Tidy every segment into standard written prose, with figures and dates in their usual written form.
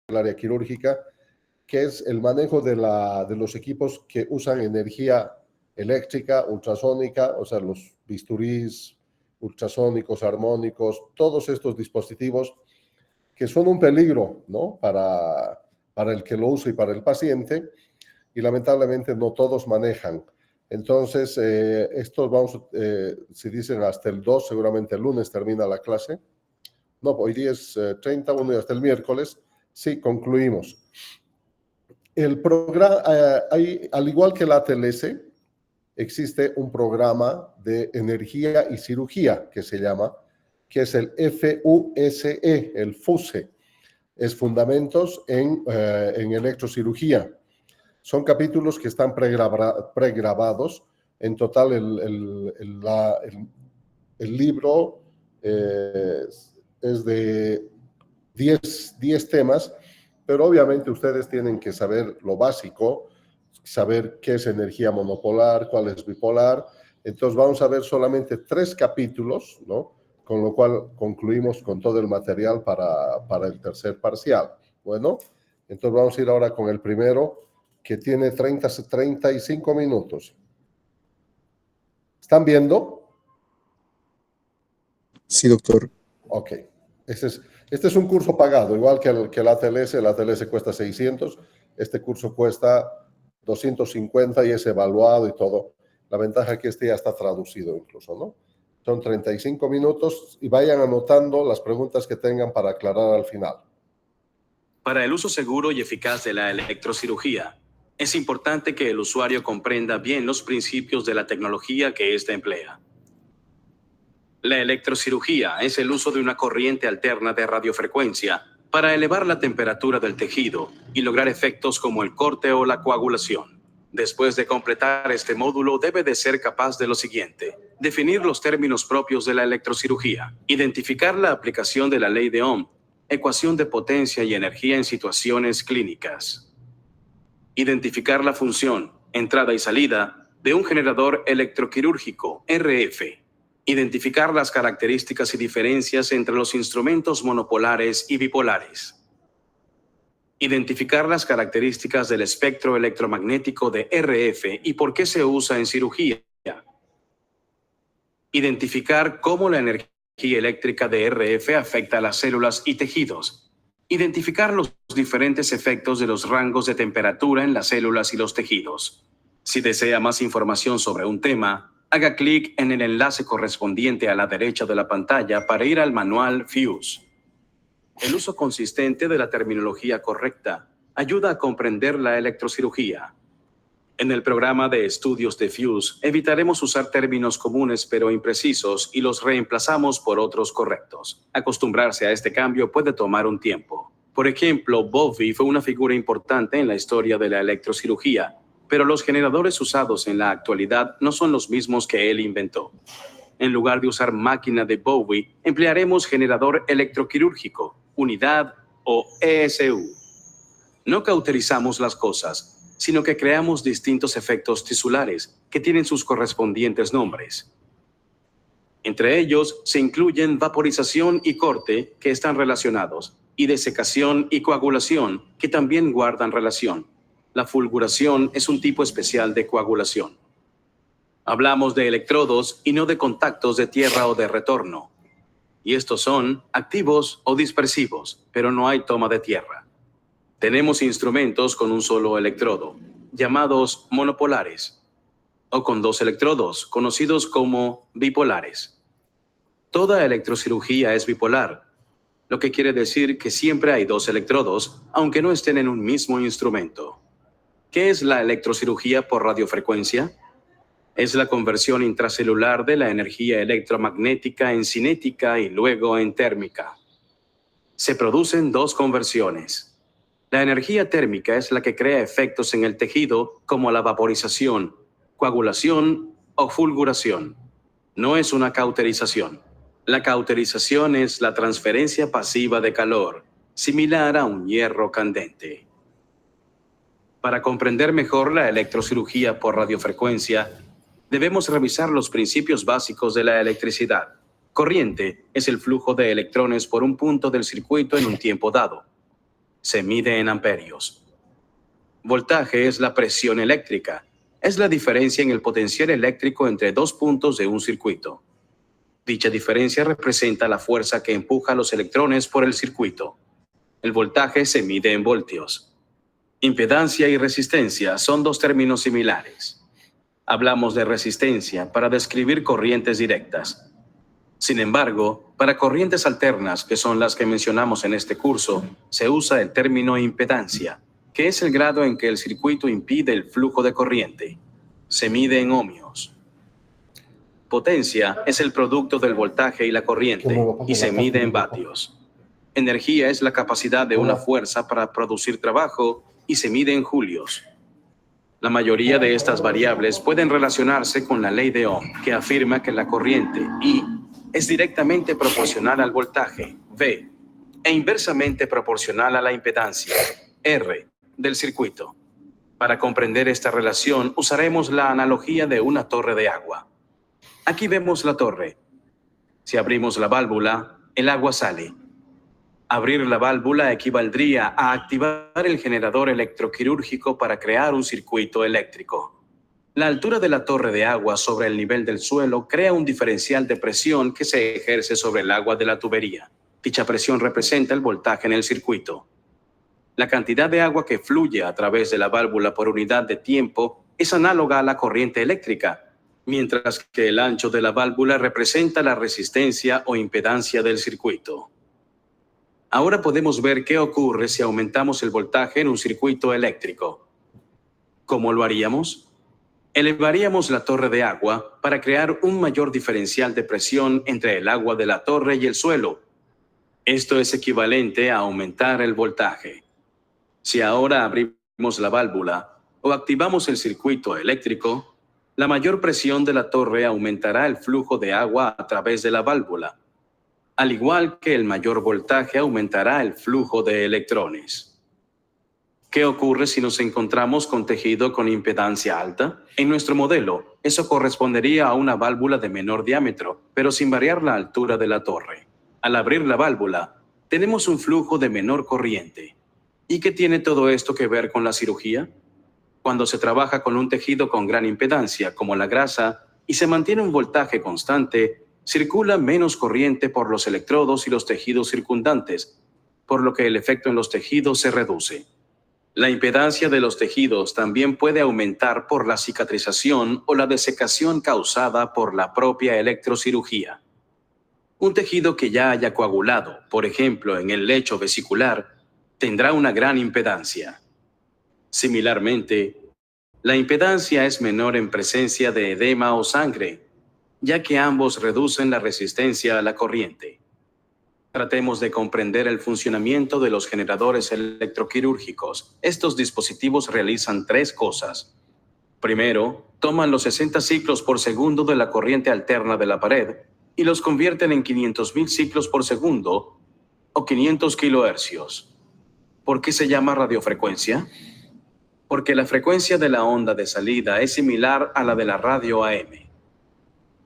el área quirúrgica, que es el manejo de los equipos que usan energía eléctrica, ultrasónica, o sea, los bisturís ultrasónicos, armónicos, todos estos dispositivos que son un peligro, ¿no? Para el que lo usa y para el paciente, y lamentablemente no todos manejan. Entonces, estos vamos, si dicen hasta el 2, seguramente el lunes termina la clase. No, hoy día es 31 y hasta el miércoles, sí, concluimos. El programa, al igual que la ATLS, existe un programa de energía y cirugía que se llama, que es el FUSE, el FUSE, es Fundamentos en Electrocirugía. Son capítulos que están pregrabados. En total, el libro es de 10 temas, pero obviamente ustedes tienen que saber lo básico, saber qué es energía monopolar, cuál es bipolar. Entonces vamos a ver solamente 3 capítulos, ¿no? Con lo cual concluimos con todo el material para el tercer parcial. Bueno, entonces vamos a ir ahora con el primero, que tiene 35 minutos. ¿Están viendo? Sí, doctor. Ok. Este es un curso pagado, igual que el ATLS. El ATLS cuesta 600. Este curso cuesta 250 y es evaluado y todo. La ventaja es que este ya está traducido incluso, ¿no? Son 35 minutos y vayan anotando las preguntas que tengan para aclarar al final. Para el uso seguro y eficaz de la electrocirugía, es importante que el usuario comprenda bien los principios de la tecnología que ésta emplea. La electrocirugía es el uso de una corriente alterna de radiofrecuencia para elevar la temperatura del tejido y lograr efectos como el corte o la coagulación. Después de completar este módulo, debe de ser capaz de lo siguiente: definir los términos propios de la electrocirugía, identificar la aplicación de la ley de Ohm, ecuación de potencia y energía en situaciones clínicas, identificar la función, entrada y salida, de un generador electroquirúrgico, RF, identificar las características y diferencias entre los instrumentos monopolares y bipolares, identificar las características del espectro electromagnético de RF y por qué se usa en cirugía, identificar cómo la energía eléctrica de RF afecta a las células y tejidos, identificar los diferentes efectos de los rangos de temperatura en las células y los tejidos. Si desea más información sobre un tema, haga clic en el enlace correspondiente a la derecha de la pantalla para ir al manual FUSE. El uso consistente de la terminología correcta ayuda a comprender la electrocirugía. En el programa de estudios de FUSE evitaremos usar términos comunes pero imprecisos y los reemplazamos por otros correctos. Acostumbrarse a este cambio puede tomar un tiempo. Por ejemplo, Bovie fue una figura importante en la historia de la electrocirugía, pero los generadores usados en la actualidad no son los mismos que él inventó. En lugar de usar máquina de Bovie, emplearemos generador electroquirúrgico, unidad o ESU. No cauterizamos las cosas, sino que creamos distintos efectos tisulares que tienen sus correspondientes nombres. Entre ellos se incluyen vaporización y corte, que están relacionados, y desecación y coagulación, que también guardan relación. La fulguración es un tipo especial de coagulación. Hablamos de electrodos y no de contactos de tierra o de retorno. Y estos son activos o dispersivos, pero no hay toma de tierra. Tenemos instrumentos con un solo electrodo, llamados monopolares, o con 2 electrodos, conocidos como bipolares. Toda electrocirugía es bipolar, lo que quiere decir que siempre hay 2 electrodos, aunque no estén en un mismo instrumento. ¿Qué es la electrocirugía por radiofrecuencia? Es la conversión intracelular de la energía electromagnética en cinética y luego en térmica. Se producen 2 conversiones. La energía térmica es la que crea efectos en el tejido como la vaporización, coagulación o fulguración. No es una cauterización. La cauterización es la transferencia pasiva de calor, similar a un hierro candente. Para comprender mejor la electrocirugía por radiofrecuencia, debemos revisar los principios básicos de la electricidad. Corriente es el flujo de electrones por un punto del circuito en un tiempo dado. Se mide en amperios. Voltaje es la presión eléctrica. Es la diferencia en el potencial eléctrico entre dos puntos de un circuito. Dicha diferencia representa la fuerza que empuja a los electrones por el circuito. El voltaje se mide en voltios. Impedancia y resistencia son dos términos similares. Hablamos de resistencia para describir corrientes directas. Sin embargo, para corrientes alternas, que son las que mencionamos en este curso, se usa el término impedancia, que es el grado en que el circuito impide el flujo de corriente. Se mide en ohmios. Potencia es el producto del voltaje y la corriente y se mide en vatios. Energía es la capacidad de una fuerza para producir trabajo y se mide en julios. La mayoría de estas variables pueden relacionarse con la ley de Ohm, que afirma que la corriente I es directamente proporcional al voltaje, V, e inversamente proporcional a la impedancia, R, del circuito. Para comprender esta relación, usaremos la analogía de una torre de agua. Aquí vemos la torre. Si abrimos la válvula, el agua sale. Abrir la válvula equivaldría a activar el generador electroquirúrgico para crear un circuito eléctrico. La altura de la torre de agua sobre el nivel del suelo crea un diferencial de presión que se ejerce sobre el agua de la tubería. Dicha presión representa el voltaje en el circuito. La cantidad de agua que fluye a través de la válvula por unidad de tiempo es análoga a la corriente eléctrica, mientras que el ancho de la válvula representa la resistencia o impedancia del circuito. Ahora podemos ver qué ocurre si aumentamos el voltaje en un circuito eléctrico. ¿Cómo lo haríamos? Elevaríamos la torre de agua para crear un mayor diferencial de presión entre el agua de la torre y el suelo. Esto es equivalente a aumentar el voltaje. Si ahora abrimos la válvula o activamos el circuito eléctrico, la mayor presión de la torre aumentará el flujo de agua a través de la válvula, al igual que el mayor voltaje aumentará el flujo de electrones. ¿Qué ocurre si nos encontramos con tejido con impedancia alta? En nuestro modelo, eso correspondería a una válvula de menor diámetro, pero sin variar la altura de la torre. Al abrir la válvula, tenemos un flujo de menor corriente. ¿Y qué tiene todo esto que ver con la cirugía? Cuando se trabaja con un tejido con gran impedancia, como la grasa, y se mantiene un voltaje constante, circula menos corriente por los electrodos y los tejidos circundantes, por lo que el efecto en los tejidos se reduce. La impedancia de los tejidos también puede aumentar por la cicatrización o la desecación causada por la propia electrocirugía. Un tejido que ya haya coagulado, por ejemplo en el lecho vesicular, tendrá una gran impedancia. Similarmente, la impedancia es menor en presencia de edema o sangre, ya que ambos reducen la resistencia a la corriente. Tratemos de comprender el funcionamiento de los generadores electroquirúrgicos. Estos dispositivos realizan tres cosas. Primero, toman los 60 ciclos por segundo de la corriente alterna de la pared y los convierten en 500.000 ciclos por segundo o 500 kilohercios. ¿Por qué se llama radiofrecuencia? Porque la frecuencia de la onda de salida es similar a la de la radio AM.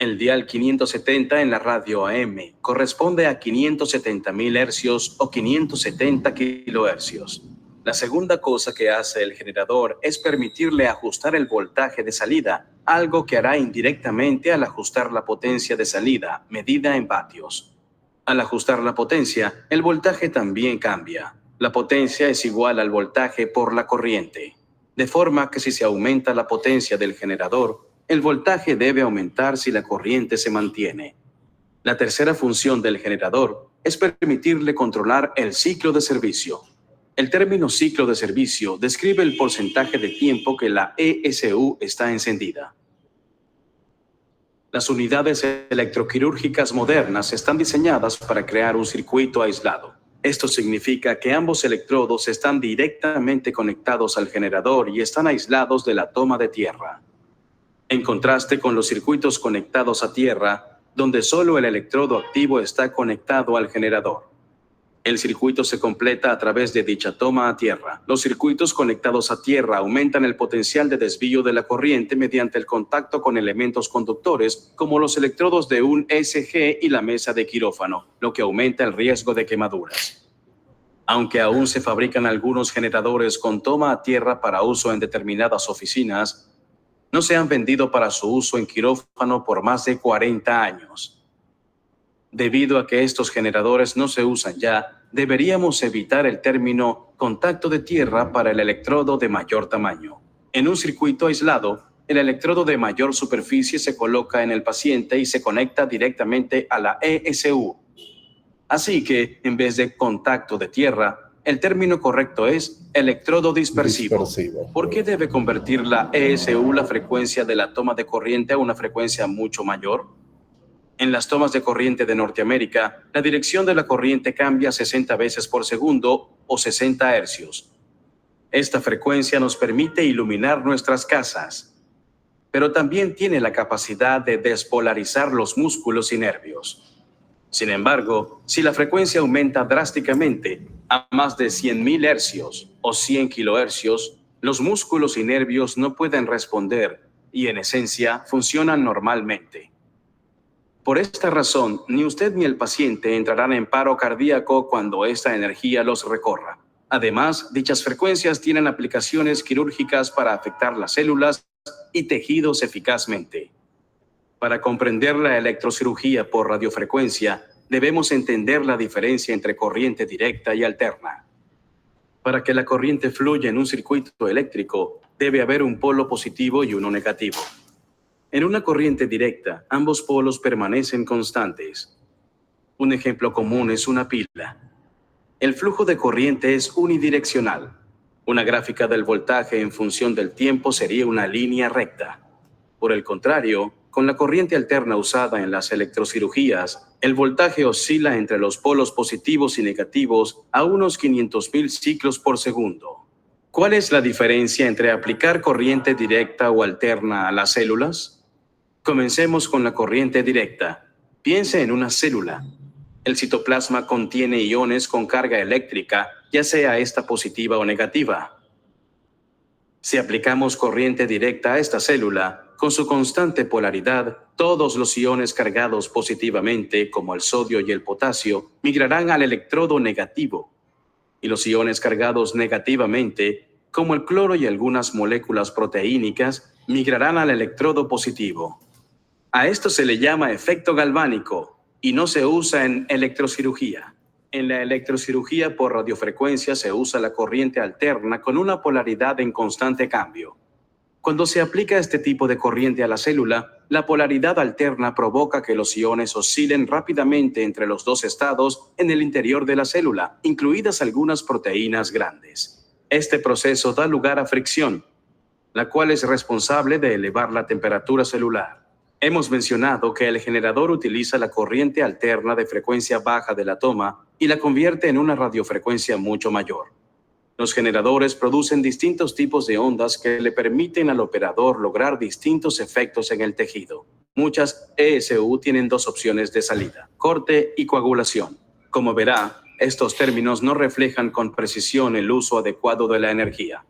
El dial 570 en la radio AM corresponde a 570.000 hercios o 570 kilohercios. La segunda cosa que hace el generador es permitirle ajustar el voltaje de salida, algo que hará indirectamente al ajustar la potencia de salida, medida en vatios. Al ajustar la potencia, el voltaje también cambia. La potencia es igual al voltaje por la corriente, de forma que si se aumenta la potencia del generador, el voltaje debe aumentar si la corriente se mantiene. La tercera función del generador es permitirle controlar el ciclo de servicio. El término ciclo de servicio describe el porcentaje de tiempo que la ESU está encendida. Las unidades electroquirúrgicas modernas están diseñadas para crear un circuito aislado. Esto significa que ambos electrodos están directamente conectados al generador y están aislados de la toma de tierra. En contraste con los circuitos conectados a tierra, donde solo el electrodo activo está conectado al generador. El circuito se completa a través de dicha toma a tierra. Los circuitos conectados a tierra aumentan el potencial de desvío de la corriente mediante el contacto con elementos conductores, como los electrodos de un ECG y la mesa de quirófano, lo que aumenta el riesgo de quemaduras. Aunque aún se fabrican algunos generadores con toma a tierra para uso en determinadas oficinas, no se han vendido para su uso en quirófano por más de 40 años. Debido a que estos generadores no se usan ya, deberíamos evitar el término contacto de tierra para el electrodo de mayor tamaño. En un circuito aislado, el electrodo de mayor superficie se coloca en el paciente y se conecta directamente a la ESU. Así que, en vez de contacto de tierra, el término correcto es electrodo dispersivo. ¿Por qué debe convertir la ESU la frecuencia de la toma de corriente a una frecuencia mucho mayor? En las tomas de corriente de Norteamérica, la dirección de la corriente cambia 60 veces por segundo o 60 hercios. Esta frecuencia nos permite iluminar nuestras casas, pero también tiene la capacidad de despolarizar los músculos y nervios. Sin embargo, si la frecuencia aumenta drásticamente a más de 100.000 hercios o 100 kilohercios, los músculos y nervios no pueden responder y, en esencia, funcionan normalmente. Por esta razón, ni usted ni el paciente entrarán en paro cardíaco cuando esta energía los recorra. Además, dichas frecuencias tienen aplicaciones quirúrgicas para afectar las células y tejidos eficazmente. Para comprender la electrocirugía por radiofrecuencia, debemos entender la diferencia entre corriente directa y alterna. Para que la corriente fluya en un circuito eléctrico, debe haber un polo positivo y uno negativo. En una corriente directa, ambos polos permanecen constantes. Un ejemplo común es una pila. El flujo de corriente es unidireccional. Una gráfica del voltaje en función del tiempo sería una línea recta. Por el contrario, con la corriente alterna usada en las electrocirugías, el voltaje oscila entre los polos positivos y negativos a unos 500.000 ciclos por segundo. ¿Cuál es la diferencia entre aplicar corriente directa o alterna a las células? Comencemos con la corriente directa. Piense en una célula. El citoplasma contiene iones con carga eléctrica, ya sea esta positiva o negativa. Si aplicamos corriente directa a esta célula, con su constante polaridad, todos los iones cargados positivamente, como el sodio y el potasio, migrarán al electrodo negativo. Y los iones cargados negativamente, como el cloro y algunas moléculas proteínicas, migrarán al electrodo positivo. A esto se le llama efecto galvánico y no se usa en electrocirugía. En la electrocirugía por radiofrecuencia se usa la corriente alterna con una polaridad en constante cambio. Cuando se aplica este tipo de corriente a la célula, la polaridad alterna provoca que los iones oscilen rápidamente entre los dos estados en el interior de la célula, incluidas algunas proteínas grandes. Este proceso da lugar a fricción, la cual es responsable de elevar la temperatura celular. Hemos mencionado que el generador utiliza la corriente alterna de frecuencia baja de la toma y la convierte en una radiofrecuencia mucho mayor. Los generadores producen distintos tipos de ondas que le permiten al operador lograr distintos efectos en el tejido. Muchas ESU tienen dos opciones de salida: corte y coagulación. Como verá, estos términos no reflejan con precisión el uso adecuado de la energía.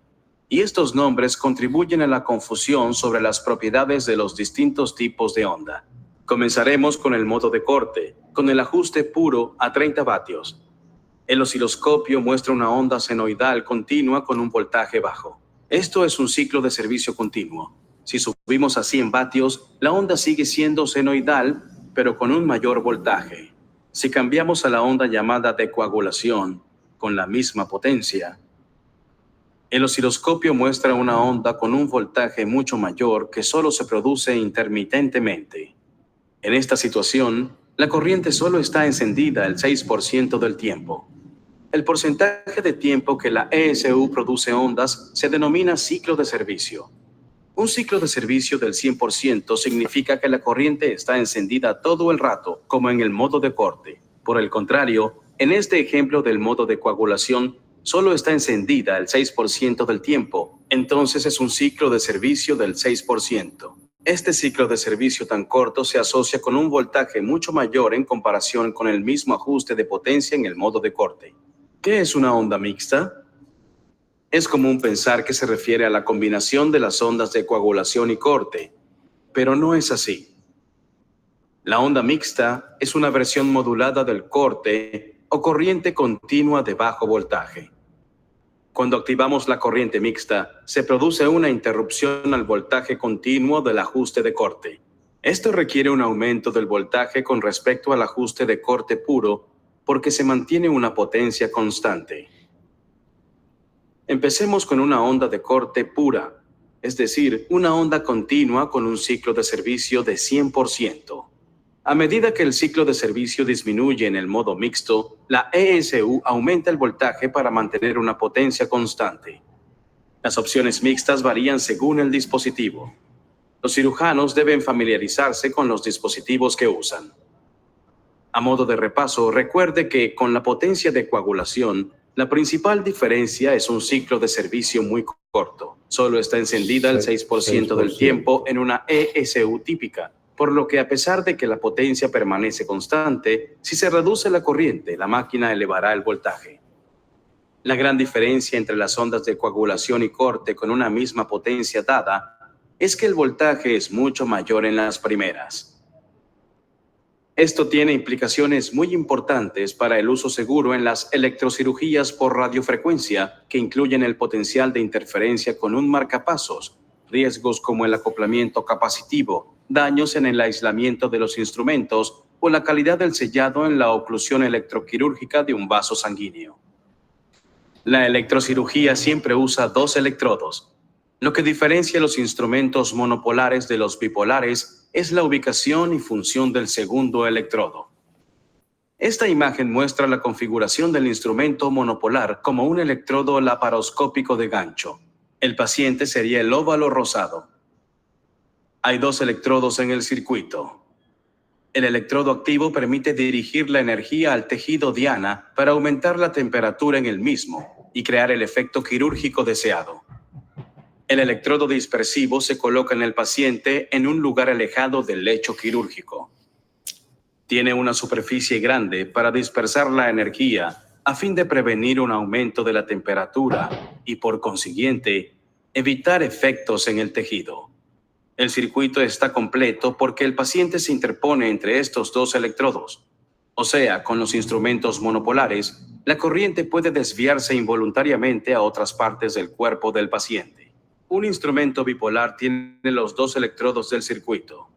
Y estos nombres contribuyen a la confusión sobre las propiedades de los distintos tipos de onda. Comenzaremos con el modo de corte, con el ajuste puro a 30 vatios. El osciloscopio muestra una onda senoidal continua con un voltaje bajo. Esto es un ciclo de servicio continuo. Si subimos a 100 vatios, la onda sigue siendo senoidal, pero con un mayor voltaje. Si cambiamos a la onda llamada de coagulación, con la misma potencia, el osciloscopio muestra una onda con un voltaje mucho mayor que solo se produce intermitentemente. En esta situación, la corriente solo está encendida el 6% del tiempo. El porcentaje de tiempo que la ESU produce ondas se denomina ciclo de servicio. Un ciclo de servicio del 100% significa que la corriente está encendida todo el rato, como en el modo de corte. Por el contrario, en este ejemplo del modo de coagulación, solo está encendida el 6% del tiempo, entonces es un ciclo de servicio del 6%. Este ciclo de servicio tan corto se asocia con un voltaje mucho mayor en comparación con el mismo ajuste de potencia en el modo de corte. ¿Qué es una onda mixta? Es común pensar que se refiere a la combinación de las ondas de coagulación y corte, pero no es así. La onda mixta es una versión modulada del corte o corriente continua de bajo voltaje. Cuando activamos la corriente mixta, se produce una interrupción al voltaje continuo del ajuste de corte. Esto requiere un aumento del voltaje con respecto al ajuste de corte puro porque se mantiene una potencia constante. Empecemos con una onda de corte pura, es decir, una onda continua con un ciclo de servicio de 100%. A medida que el ciclo de servicio disminuye en el modo mixto, la ESU aumenta el voltaje para mantener una potencia constante. Las opciones mixtas varían según el dispositivo. Los cirujanos deben familiarizarse con los dispositivos que usan. A modo de repaso, recuerde que con la potencia de coagulación, la principal diferencia es un ciclo de servicio muy corto. Solo está encendida el 6% del tiempo en una ESU típica, por lo que a pesar de que la potencia permanece constante, si se reduce la corriente, la máquina elevará el voltaje. La gran diferencia entre las ondas de coagulación y corte con una misma potencia dada es que el voltaje es mucho mayor en las primeras. Esto tiene implicaciones muy importantes para el uso seguro en las electrocirugías por radiofrecuencia, que incluyen el potencial de interferencia con un marcapasos, riesgos como el acoplamiento capacitivo, daños en el aislamiento de los instrumentos o la calidad del sellado en la oclusión electroquirúrgica de un vaso sanguíneo. La electrocirugía siempre usa dos electrodos. Lo que diferencia los instrumentos monopolares de los bipolares es la ubicación y función del segundo electrodo. Esta imagen muestra la configuración del instrumento monopolar como un electrodo laparoscópico de gancho. El paciente sería el óvalo rosado. Hay dos electrodos en el circuito. El electrodo activo permite dirigir la energía al tejido diana para aumentar la temperatura en el mismo y crear el efecto quirúrgico deseado. El electrodo dispersivo se coloca en el paciente en un lugar alejado del lecho quirúrgico. Tiene una superficie grande para dispersar la energía a fin de prevenir un aumento de la temperatura y, por consiguiente, evitar efectos en el tejido. El circuito está completo porque el paciente se interpone entre estos dos electrodos. O sea, con los instrumentos monopolares, la corriente puede desviarse involuntariamente a otras partes del cuerpo del paciente. Un instrumento bipolar tiene los dos electrodos del circuito.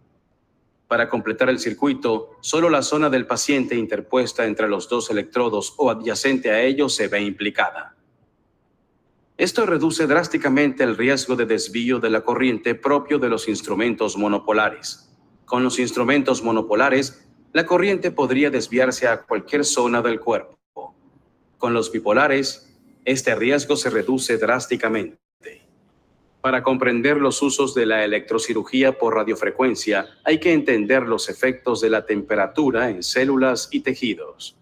Para completar el circuito, solo la zona del paciente interpuesta entre los dos electrodos o adyacente a ellos se ve implicada. Esto reduce drásticamente el riesgo de desvío de la corriente propio de los instrumentos monopolares. Con los instrumentos monopolares, la corriente podría desviarse a cualquier zona del cuerpo. Con los bipolares, este riesgo se reduce drásticamente. Para comprender los usos de la electrocirugía por radiofrecuencia, hay que entender los efectos de la temperatura en células y tejidos.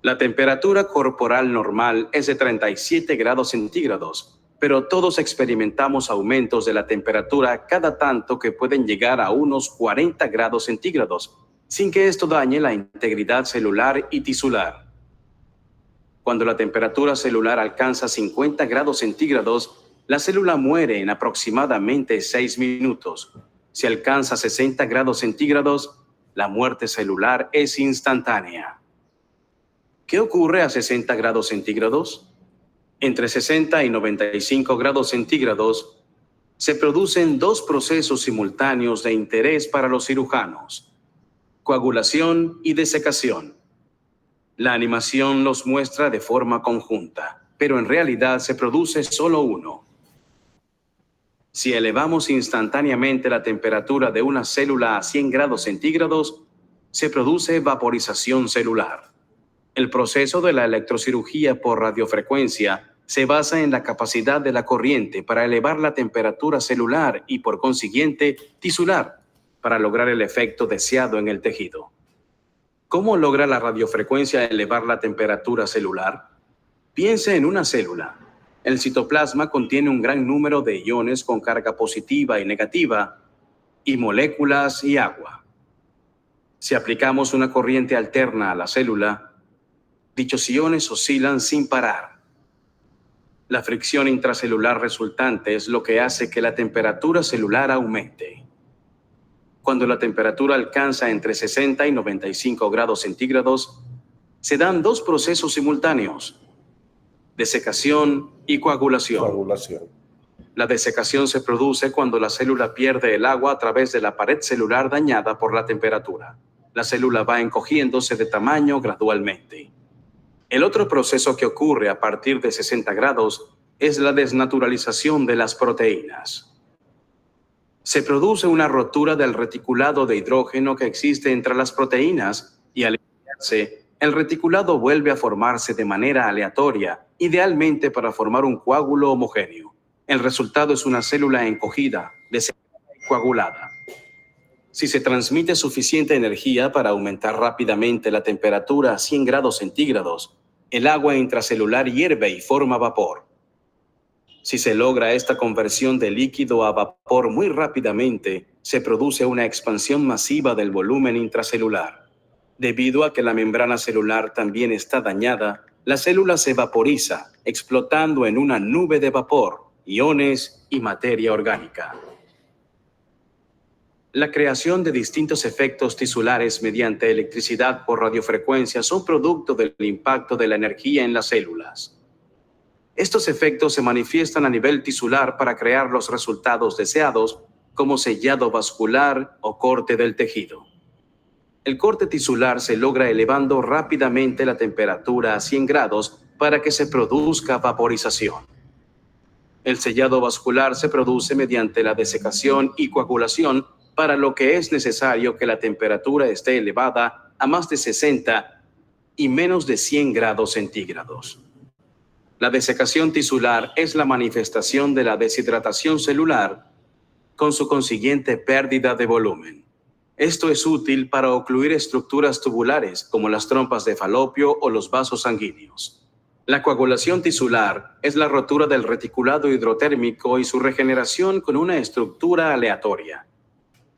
La temperatura corporal normal es de 37 grados centígrados, pero todos experimentamos aumentos de la temperatura cada tanto que pueden llegar a unos 40 grados centígrados, sin que esto dañe la integridad celular y tisular. Cuando la temperatura celular alcanza 50 grados centígrados, la célula muere en aproximadamente 6 minutos. Si alcanza 60 grados centígrados, la muerte celular es instantánea. ¿Qué ocurre a 60 grados centígrados? Entre 60 y 95 grados centígrados se producen dos procesos simultáneos de interés para los cirujanos: coagulación y desecación. La animación los muestra de forma conjunta, pero en realidad se produce solo uno. Si elevamos instantáneamente la temperatura de una célula a 100 grados centígrados, se produce vaporización celular. El proceso de la electrocirugía por radiofrecuencia se basa en la capacidad de la corriente para elevar la temperatura celular y, por consiguiente, tisular, para lograr el efecto deseado en el tejido. ¿Cómo logra la radiofrecuencia elevar la temperatura celular? Piense en una célula. El citoplasma contiene un gran número de iones con carga positiva y negativa, y moléculas y agua. Si aplicamos una corriente alterna a la célula, dichos iones oscilan sin parar. La fricción intracelular resultante es lo que hace que la temperatura celular aumente. Cuando la temperatura alcanza entre 60 y 95 grados centígrados, se dan dos procesos simultáneos: desecación y coagulación. Coagulación. La desecación se produce cuando la célula pierde el agua a través de la pared celular dañada por la temperatura. La célula va encogiéndose de tamaño gradualmente. El otro proceso que ocurre a partir de 60 grados es la desnaturalización de las proteínas. Se produce una rotura del reticulado de hidrógeno que existe entre las proteínas y al eliminarse, el reticulado vuelve a formarse de manera aleatoria, idealmente para formar un coágulo homogéneo. El resultado es una célula encogida, desecada y coagulada. Si se transmite suficiente energía para aumentar rápidamente la temperatura a 100 grados centígrados, el agua intracelular hierve y forma vapor. Si se logra esta conversión de líquido a vapor muy rápidamente, se produce una expansión masiva del volumen intracelular. Debido a que la membrana celular también está dañada, la célula se vaporiza, explotando en una nube de vapor, iones y materia orgánica. La creación de distintos efectos tisulares mediante electricidad por radiofrecuencia son producto del impacto de la energía en las células. Estos efectos se manifiestan a nivel tisular para crear los resultados deseados, como sellado vascular o corte del tejido. El corte tisular se logra elevando rápidamente la temperatura a 100 grados para que se produzca vaporización. El sellado vascular se produce mediante la desecación y coagulación, para lo que es necesario que la temperatura esté elevada a más de 60 y menos de 100 grados centígrados. La desecación tisular es la manifestación de la deshidratación celular con su consiguiente pérdida de volumen. Esto es útil para ocluir estructuras tubulares como las trompas de Falopio o los vasos sanguíneos. La coagulación tisular es la rotura del reticulado hidrotérmico y su regeneración con una estructura aleatoria.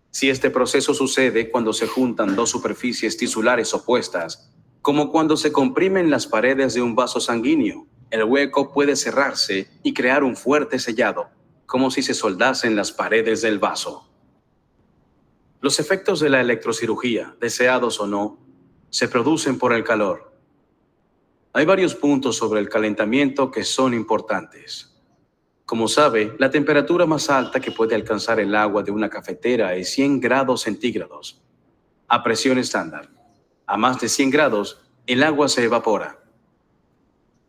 Si este proceso sucede cuando se juntan dos superficies tisulares opuestas, como cuando se comprimen las paredes de un vaso sanguíneo, el hueco puede cerrarse y crear un fuerte sellado, como si se soldasen las paredes del vaso. Los efectos de la electrocirugía, deseados o no, se producen por el calor. Hay varios puntos sobre el calentamiento que son importantes. Como sabe, la temperatura más alta que puede alcanzar el agua de una cafetera es 100 grados centígrados, a presión estándar. A más de 100 grados, el agua se evapora.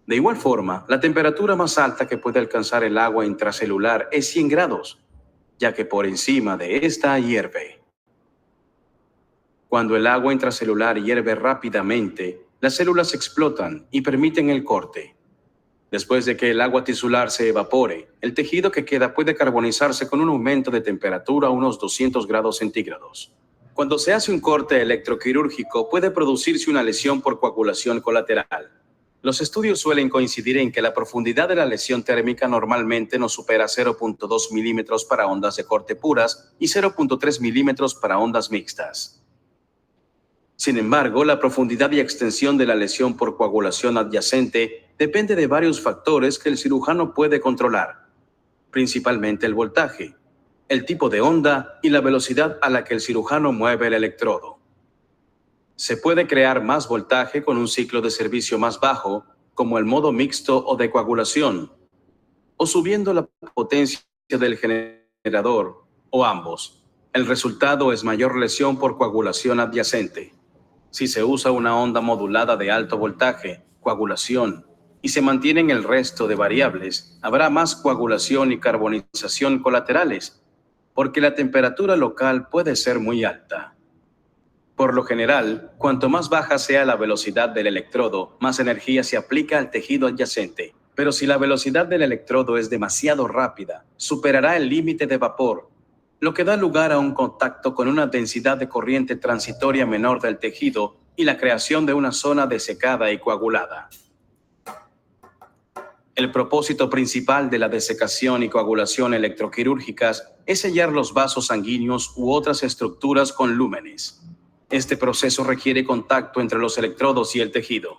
De igual forma, la temperatura más alta que puede alcanzar el agua intracelular es 100 grados, ya que por encima de esta hierve. Cuando el agua intracelular hierve rápidamente, las células explotan y permiten el corte. Después de que el agua tisular se evapore, el tejido que queda puede carbonizarse con un aumento de temperatura a unos 200 grados centígrados. Cuando se hace un corte electroquirúrgico, puede producirse una lesión por coagulación colateral. Los estudios suelen coincidir en que la profundidad de la lesión térmica normalmente no supera 0.2 milímetros para ondas de corte puras y 0.3 milímetros para ondas mixtas. Sin embargo, la profundidad y extensión de la lesión por coagulación adyacente depende de varios factores que el cirujano puede controlar, principalmente el voltaje, el tipo de onda y la velocidad a la que el cirujano mueve el electrodo. Se puede crear más voltaje con un ciclo de servicio más bajo, como el modo mixto o de coagulación, o subiendo la potencia del generador, o ambos. El resultado es mayor lesión por coagulación adyacente. Si se usa una onda modulada de alto voltaje, coagulación, y se mantienen el resto de variables, habrá más coagulación y carbonización colaterales, porque la temperatura local puede ser muy alta. Por lo general, cuanto más baja sea la velocidad del electrodo, más energía se aplica al tejido adyacente. Pero si la velocidad del electrodo es demasiado rápida, superará el límite de vapor, lo que da lugar a un contacto con una densidad de corriente transitoria menor del tejido y la creación de una zona desecada y coagulada. El propósito principal de la desecación y coagulación electroquirúrgicas es sellar los vasos sanguíneos u otras estructuras con lúmenes. Este proceso requiere contacto entre los electrodos y el tejido.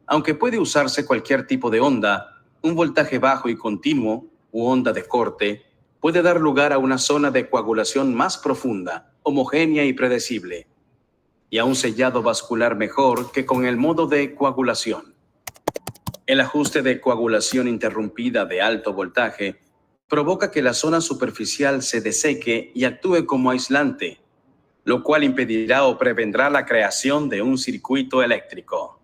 Aunque puede usarse cualquier tipo de onda, un voltaje bajo y continuo, u onda de corte, puede dar lugar a una zona de coagulación más profunda, homogénea y predecible. y a un sellado vascular mejor que con el modo de coagulación. El ajuste de coagulación interrumpida de alto voltaje provoca que la zona superficial se deseque y actúe como aislante, lo cual impedirá o prevendrá la creación de un circuito eléctrico.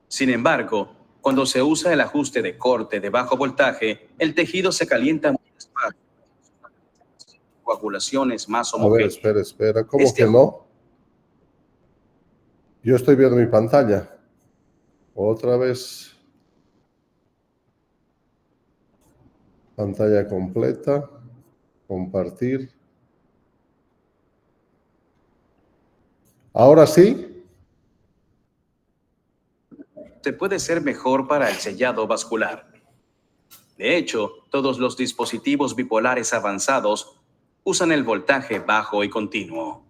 Sin embargo, cuando se usa el ajuste de corte de bajo voltaje, el tejido se calienta muy despacio. La coagulación es más A ver, homogénea. espera. ¿Cómo que no? Yo estoy viendo mi pantalla. Otra vez. Pantalla completa. Compartir. Ahora sí. Se puede ser mejor para el sellado vascular. De hecho, todos los dispositivos bipolares avanzados usan el voltaje bajo y continuo.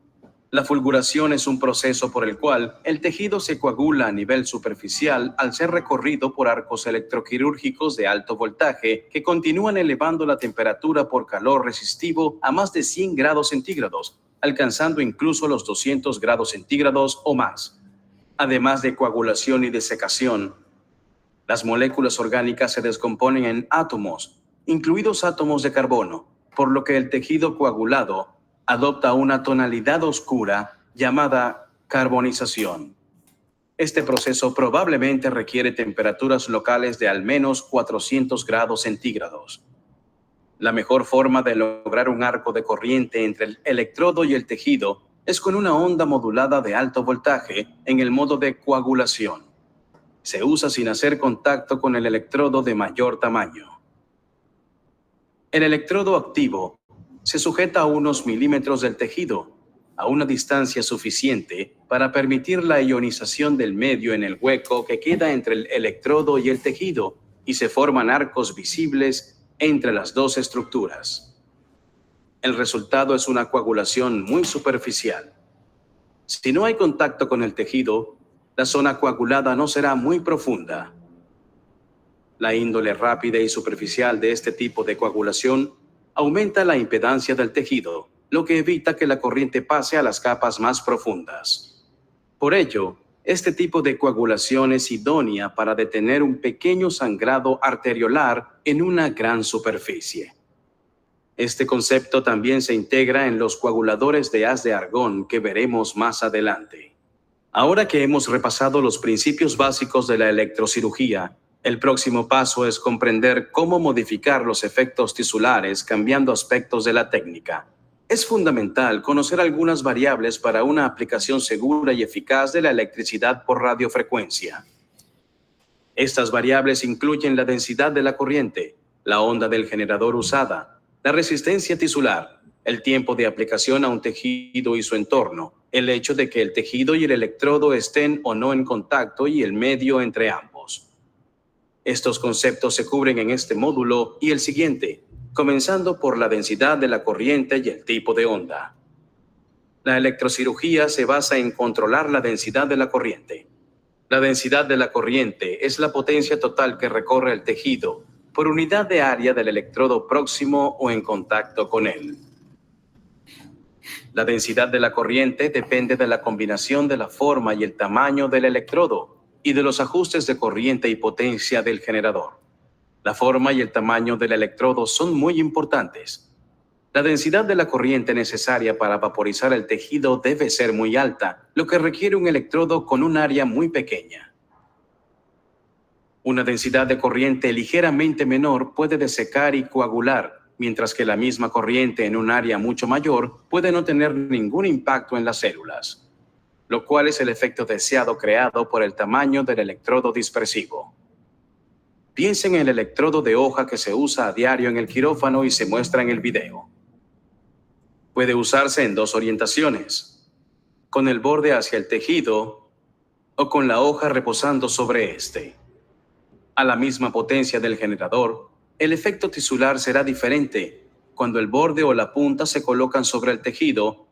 La fulguración es un proceso por el cual el tejido se coagula a nivel superficial al ser recorrido por arcos electroquirúrgicos de alto voltaje que continúan elevando la temperatura por calor resistivo a más de 100 grados centígrados, alcanzando incluso los 200 grados centígrados o más. Además de coagulación y desecación, las moléculas orgánicas se descomponen en átomos, incluidos átomos de carbono, por lo que el tejido coagulado adopta una tonalidad oscura llamada carbonización. Este proceso probablemente requiere temperaturas locales de al menos 400 grados centígrados. La mejor forma de lograr un arco de corriente entre el electrodo y el tejido es con una onda modulada de alto voltaje en el modo de coagulación. Se usa sin hacer contacto con el electrodo de mayor tamaño. El electrodo activo se sujeta a unos milímetros del tejido, a una distancia suficiente para permitir la ionización del medio en el hueco que queda entre el electrodo y el tejido, y se forman arcos visibles entre las dos estructuras. El resultado es una coagulación muy superficial. Si no hay contacto con el tejido, la zona coagulada no será muy profunda. La índole rápida y superficial de este tipo de coagulación aumenta la impedancia del tejido, lo que evita que la corriente pase a las capas más profundas. Por ello, este tipo de coagulación es idónea para detener un pequeño sangrado arteriolar en una gran superficie. Este concepto también se integra en los coaguladores de haz de argón que veremos más adelante. Ahora que hemos repasado los principios básicos de la electrocirugía, el próximo paso es comprender cómo modificar los efectos tisulares cambiando aspectos de la técnica. Es fundamental conocer algunas variables para una aplicación segura y eficaz de la electricidad por radiofrecuencia. Estas variables incluyen la densidad de la corriente, la onda del generador usada, la resistencia tisular, el tiempo de aplicación a un tejido y su entorno, el hecho de que el tejido y el electrodo estén o no en contacto y el medio entre ambos. Estos conceptos se cubren en este módulo y el siguiente, comenzando por la densidad de la corriente y el tipo de onda. La electrocirugía se basa en controlar la densidad de la corriente. La densidad de la corriente es la potencia total que recorre el tejido por unidad de área del electrodo próximo o en contacto con él. La densidad de la corriente depende de la combinación de la forma y el tamaño del electrodo y de los ajustes de corriente y potencia del generador. La forma y el tamaño del electrodo son muy importantes. La densidad de la corriente necesaria para vaporizar el tejido debe ser muy alta, lo que requiere un electrodo con un área muy pequeña. Una densidad de corriente ligeramente menor puede desecar y coagular, mientras que la misma corriente en un área mucho mayor puede no tener ningún impacto en las células, lo cual es el efecto deseado creado por el tamaño del electrodo dispersivo. Piensen en el electrodo de hoja que se usa a diario en el quirófano y se muestra en el video. Puede usarse en dos orientaciones, con el borde hacia el tejido o con la hoja reposando sobre este. A la misma potencia del generador, el efecto tisular será diferente. Cuando el borde o la punta se colocan sobre el tejido,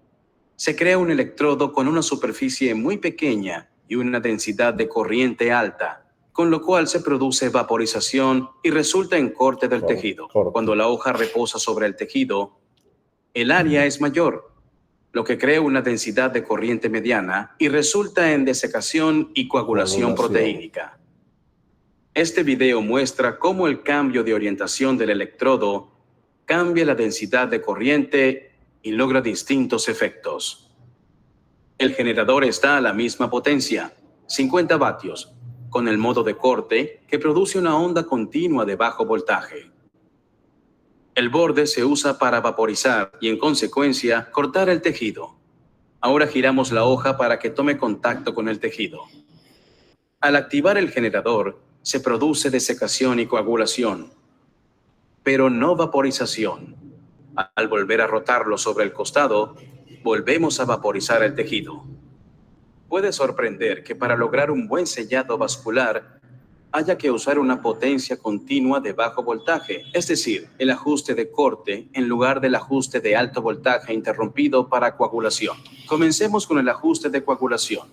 se crea un electrodo con una superficie muy pequeña y una densidad de corriente alta, con lo cual se produce vaporización y resulta en corte del tejido. Cuando la hoja reposa sobre el tejido, el área es mayor. lo que crea una densidad de corriente mediana y resulta en desecación y coagulación proteínica. Este video muestra cómo el cambio de orientación del electrodo cambia la densidad de corriente y logra distintos efectos. El generador está a la misma potencia, 50 vatios, con el modo de corte que produce una onda continua de bajo voltaje. El borde se usa para vaporizar y, en consecuencia, cortar el tejido. Ahora giramos la hoja para que tome contacto con el tejido. Al activar el generador, se produce desecación y coagulación, pero no vaporización. Al volver a rotarlo sobre el costado, volvemos a vaporizar el tejido. Puede sorprender que para lograr un buen sellado vascular haya que usar una potencia continua de bajo voltaje, es decir, el ajuste de corte en lugar del ajuste de alto voltaje interrumpido para coagulación. Comencemos con el ajuste de coagulación.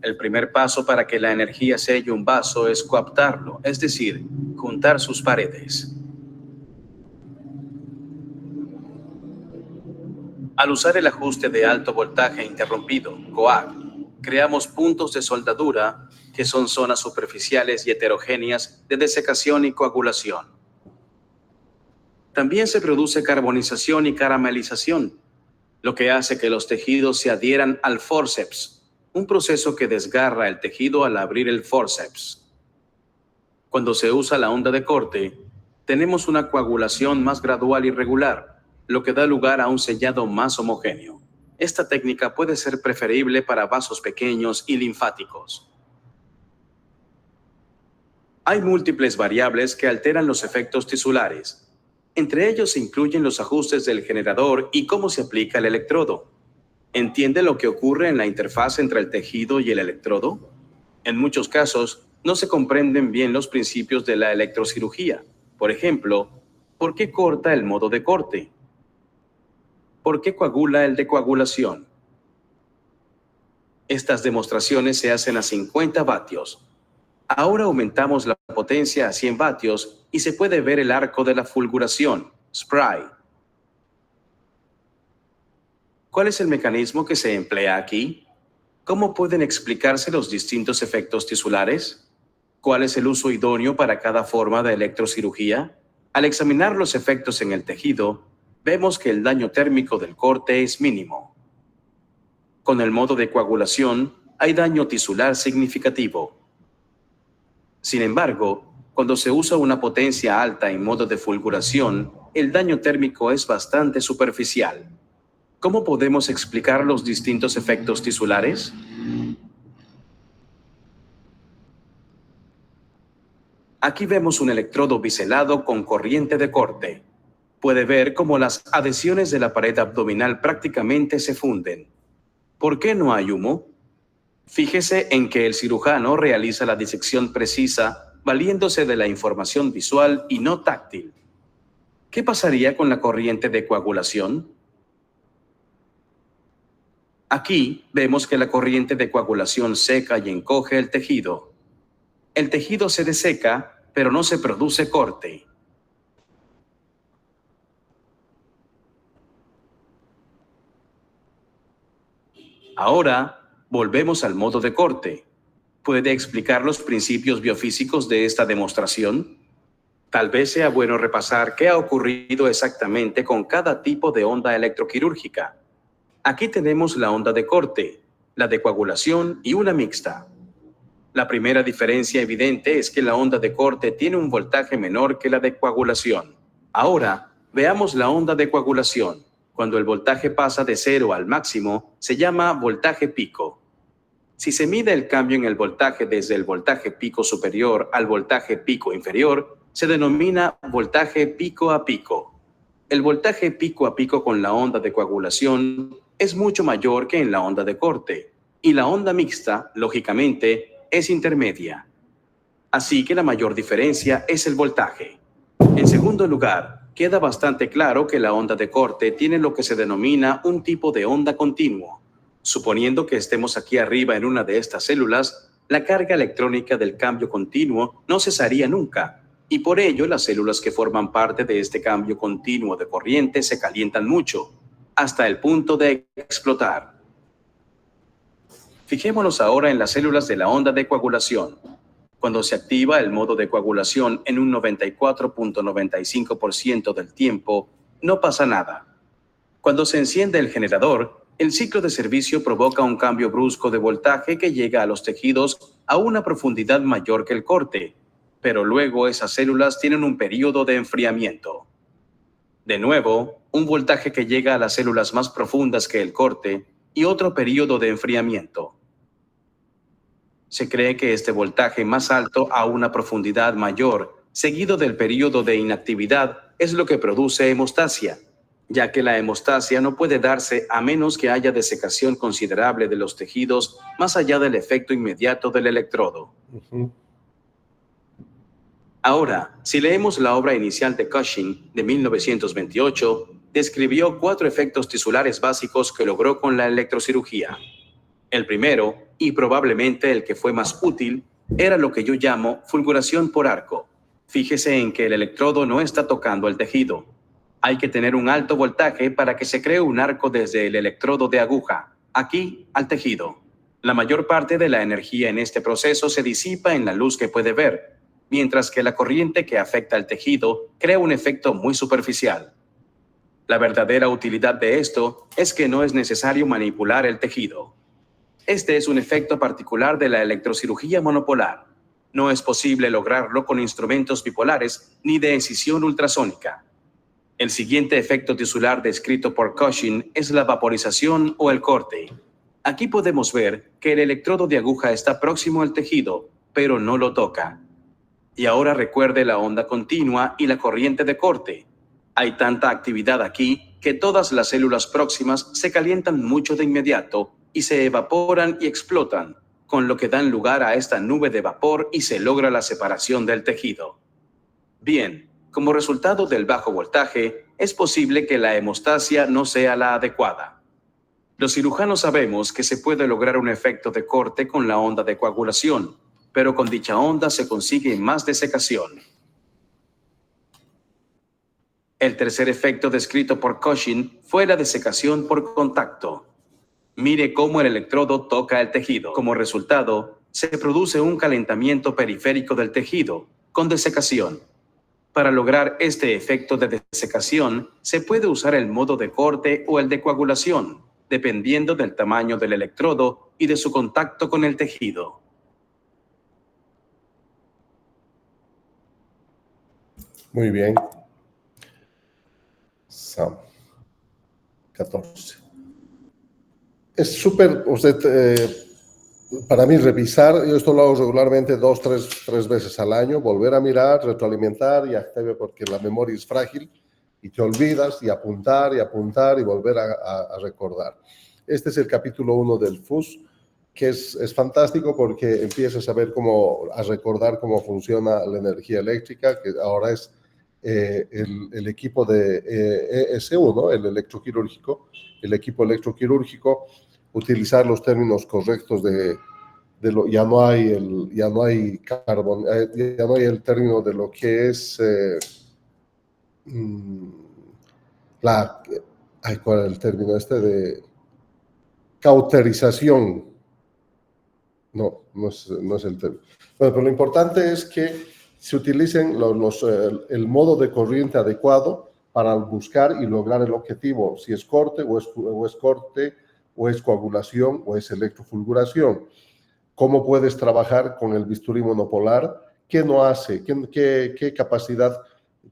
El primer paso para que la energía selle un vaso es coaptarlo, es decir, juntar sus paredes. Al usar el ajuste de alto voltaje interrumpido, coag, creamos puntos de soldadura que son zonas superficiales y heterogéneas de desecación y coagulación. También se produce carbonización y caramelización, lo que hace que los tejidos se adhieran al forceps, un proceso que desgarra el tejido al abrir el forceps. Cuando se usa la onda de corte, tenemos una coagulación más gradual y regular, lo que da lugar a un sellado más homogéneo. Esta técnica puede ser preferible para vasos pequeños y linfáticos. Hay múltiples variables que alteran los efectos tisulares. Entre ellos se incluyen los ajustes del generador y cómo se aplica el electrodo. ¿Entiende lo que ocurre en la interfaz entre el tejido y el electrodo? En muchos casos, no se comprenden bien los principios de la electrocirugía. Por ejemplo, ¿por qué corta el modo de corte? ¿Por qué coagula el de coagulación? Estas demostraciones se hacen a 50 vatios. Ahora aumentamos la potencia a 100 vatios y se puede ver el arco de la fulguración, spray. ¿Cuál es el mecanismo que se emplea aquí? ¿Cómo pueden explicarse los distintos efectos tisulares? ¿Cuál es el uso idóneo para cada forma de electrocirugía? Al examinar los efectos en el tejido, vemos que el daño térmico del corte es mínimo. Con el modo de coagulación, hay daño tisular significativo. Sin embargo, cuando se usa una potencia alta en modo de fulguración, el daño térmico es bastante superficial. ¿Cómo podemos explicar los distintos efectos tisulares? Aquí vemos un electrodo biselado con corriente de corte. Puede ver cómo las adhesiones de la pared abdominal prácticamente se funden. ¿Por qué no hay humo? Fíjese en que el cirujano realiza la disección precisa valiéndose de la información visual y no táctil. ¿Qué pasaría con la corriente de coagulación? Aquí vemos que la corriente de coagulación seca y encoge el tejido. El tejido se deseca, pero no se produce corte. Ahora, volvemos al modo de corte. ¿Puede explicar los principios biofísicos de esta demostración? Tal vez sea bueno repasar qué ha ocurrido exactamente con cada tipo de onda electroquirúrgica. Aquí tenemos la onda de corte, la de coagulación y una mixta. La primera diferencia evidente es que la onda de corte tiene un voltaje menor que la de coagulación. Ahora, veamos la onda de coagulación. Cuando el voltaje pasa de 0 al máximo, se llama voltaje pico. Si se mide el cambio en el voltaje desde el voltaje pico superior al voltaje pico inferior, se denomina voltaje pico a pico. El voltaje pico a pico con la onda de coagulación es mucho mayor que en la onda de corte, y la onda mixta, lógicamente, es intermedia. Así que la mayor diferencia es el voltaje. En segundo lugar, queda bastante claro que la onda de corte tiene lo que se denomina un tipo de onda continuo. Suponiendo que estemos aquí arriba en una de estas células, la carga electrónica del cambio continuo no cesaría nunca, y por ello las células que forman parte de este cambio continuo de corriente se calientan mucho. hasta el punto de explotar. Fijémonos ahora en las células de la onda de coagulación. Cuando se activa el modo de coagulación en un 94.95% del tiempo, no pasa nada. Cuando se enciende el generador, el ciclo de servicio provoca un cambio brusco de voltaje que llega a los tejidos a una profundidad mayor que el corte, pero luego esas células tienen un periodo de enfriamiento. De nuevo, un voltaje que llega a las células más profundas que el corte y otro periodo de enfriamiento. Se cree que este voltaje más alto a una profundidad mayor, seguido del periodo de inactividad, es lo que produce hemostasia, ya que la hemostasia no puede darse a menos que haya desecación considerable de los tejidos más allá del efecto inmediato del electrodo. Ahora, si leemos la obra inicial de Cushing de 1928, describió 4 efectos tisulares básicos que logró con la electrocirugía. El primero, y probablemente el que fue más útil, era lo que yo llamo fulguración por arco. Fíjese en que el electrodo no está tocando el tejido. Hay que tener un alto voltaje para que se cree un arco desde el electrodo de aguja, aquí, al tejido. La mayor parte de la energía en este proceso se disipa en la luz que puede ver, mientras que la corriente que afecta al tejido crea un efecto muy superficial. La verdadera utilidad de esto es que no es necesario manipular el tejido. Este es un efecto particular de la electrocirugía monopolar. No es posible lograrlo con instrumentos bipolares ni de escisión ultrasónica. El siguiente efecto tisular descrito por Cushing es la vaporización o el corte. Aquí podemos ver que el electrodo de aguja está próximo al tejido, pero no lo toca. Y ahora recuerde la onda continua y la corriente de corte. Hay tanta actividad aquí que todas las células próximas se calientan mucho de inmediato y se evaporan y explotan, con lo que dan lugar a esta nube de vapor y se logra la separación del tejido. Bien, como resultado del bajo voltaje, es posible que la hemostasia no sea la adecuada. Los cirujanos sabemos que se puede lograr un efecto de corte con la onda de coagulación, pero con dicha onda se consigue más desecación. El tercer efecto descrito por Cushing fue la desecación por contacto. Mire cómo el electrodo toca el tejido. Como resultado, se produce un calentamiento periférico del tejido, con desecación. Para lograr este efecto de desecación, se puede usar el modo de corte o el de coagulación, dependiendo del tamaño del electrodo y de su contacto con el tejido. Muy bien. Sam 14. Es súper, para mí revisar, yo esto lo hago regularmente 2, 3 veces al año, volver a mirar, retroalimentar, porque la memoria es frágil y te olvidas, y apuntar y volver a recordar. Este es el capítulo 1 del FUS, que es fantástico porque empiezas a ver a recordar cómo funciona la energía eléctrica, que ahora es el equipo de ESU, ¿no? El equipo electroquirúrgico, utilizar los términos correctos ya no hay el término de lo que es ¿cuál es el término de cauterización? No es el término. Bueno, pero lo importante es que se utilicen el modo de corriente adecuado para buscar y lograr el objetivo, si es corte o es corte, o es coagulación o es electrofulguración. ¿Cómo puedes trabajar con el bisturí monopolar? ¿Qué no hace? ¿Qué capacidad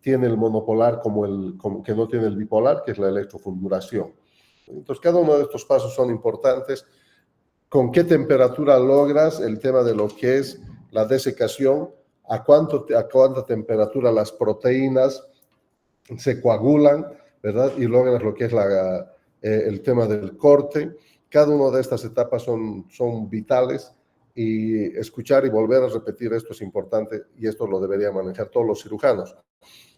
tiene el monopolar como que no tiene el bipolar, que es la electrofulguración? Entonces, cada uno de estos pasos son importantes. ¿Con qué temperatura logras el tema de lo que es la desecación? ¿A cuánta temperatura las proteínas se coagulan, ¿verdad? Y logras lo que es el tema del corte. Cada una de estas etapas son vitales, y escuchar y volver a repetir esto es importante, y esto lo deberían manejar todos los cirujanos.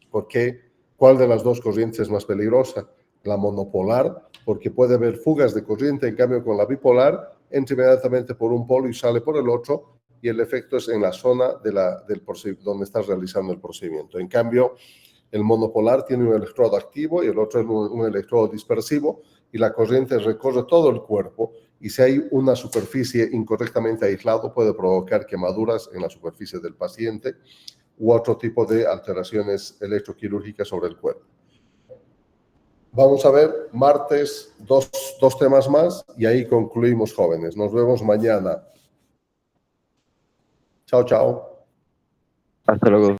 Porque ¿cuál de las dos corrientes es más peligrosa? La monopolar, porque puede haber fugas de corriente. En cambio, con la bipolar entra inmediatamente por un polo y sale por el otro, y el efecto es en la zona donde estás realizando el procedimiento. En cambio, El monopolar tiene un electrodo activo y el otro es un electrodo dispersivo, y la corriente recorre todo el cuerpo, y si hay una superficie incorrectamente aislada puede provocar quemaduras en la superficie del paciente u otro tipo de alteraciones electroquirúrgicas sobre el cuerpo. Vamos a ver martes dos temas más y ahí concluimos, jóvenes. Nos vemos mañana. Chao, chao. Hasta luego.